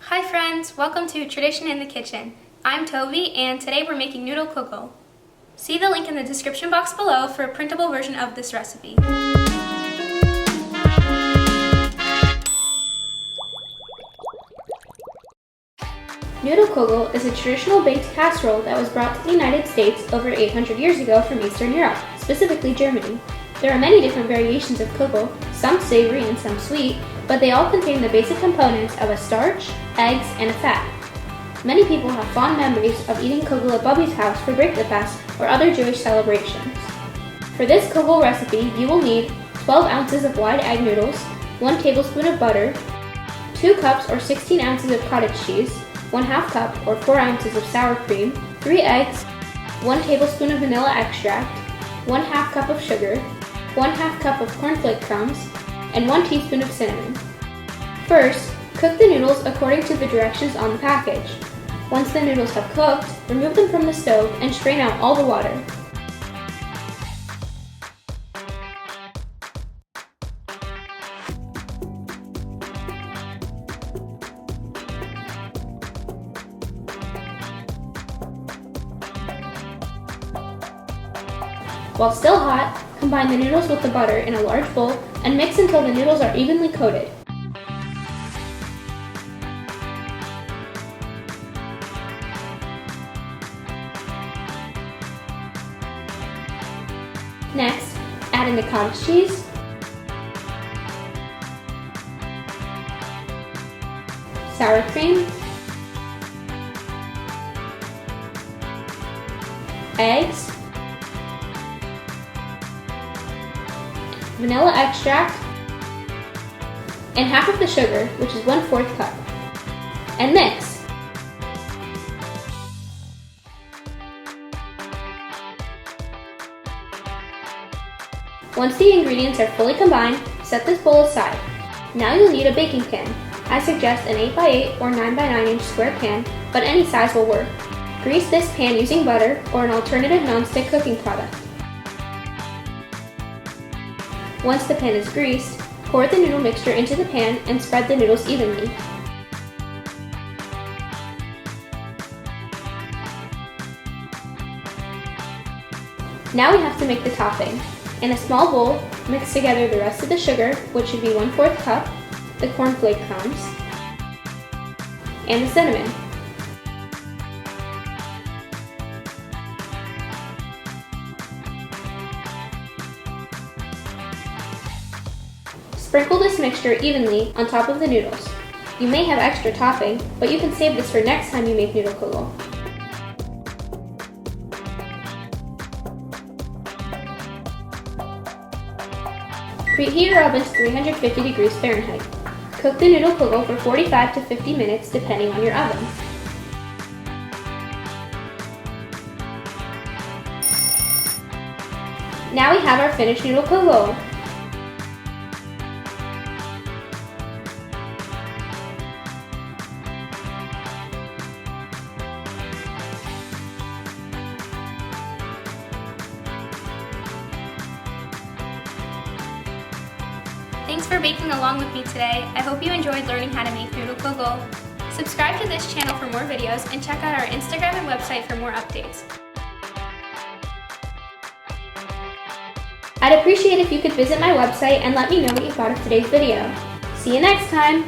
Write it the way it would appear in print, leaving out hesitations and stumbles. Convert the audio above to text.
Hi friends, welcome to Tradition in the Kitchen. I'm Tobi and today we're making noodle kugel. See the link in the description box below for a printable version of this recipe. Noodle kugel is a traditional baked casserole that was brought to the United States over 800 years ago from Eastern Europe, specifically Germany. There are many different variations of kugel, some savory and some sweet, but they all contain the basic components of a starch, eggs, and a fat. Many people have fond memories of eating kugel at Bubby's house for Break-the-Fast or other Jewish celebrations. For this kugel recipe, you will need 12 ounces of wide egg noodles, 1 tablespoon of butter, 2 cups or 16 ounces of cottage cheese, 1/2 cup or 4 ounces of sour cream, 3 eggs, 1 tablespoon of vanilla extract, 1/2 cup of sugar, 1/2 cup of cornflake crumbs, and 1 teaspoon of cinnamon. First, cook the noodles according to the directions on the package. Once the noodles have cooked, remove them from the stove and strain out all the water. While still hot, combine the noodles with the butter in a large bowl and mix until the noodles are evenly coated. Next, add in the cottage cheese, sour cream, eggs, vanilla extract, and half of the sugar, which is 1/4 cup, and mix. Once the ingredients are fully combined, set this bowl aside. Now you'll need a baking pan. I suggest an 8x8 or 9x9 inch square pan, but any size will work. Grease this pan using butter or an alternative non-stick cooking product. Once the pan is greased, pour the noodle mixture into the pan and spread the noodles evenly. Now we have to make the topping. In a small bowl, mix together the rest of the sugar, which should be 1/4 cup, the cornflake crumbs, and the cinnamon. Sprinkle this mixture evenly on top of the noodles. You may have extra topping, but you can save this for next time you make noodle kugel. Preheat your oven to 350 degrees Fahrenheit. Cook the noodle kugel for 45 to 50 minutes depending on your oven. Now we have our finished noodle kugel. Thanks for baking along with me today. I hope you enjoyed learning how to make noodle kugel. Subscribe to this channel for more videos and check out our Instagram and website for more updates. I'd appreciate if you could visit my website and let me know what you thought of today's video. See you next time!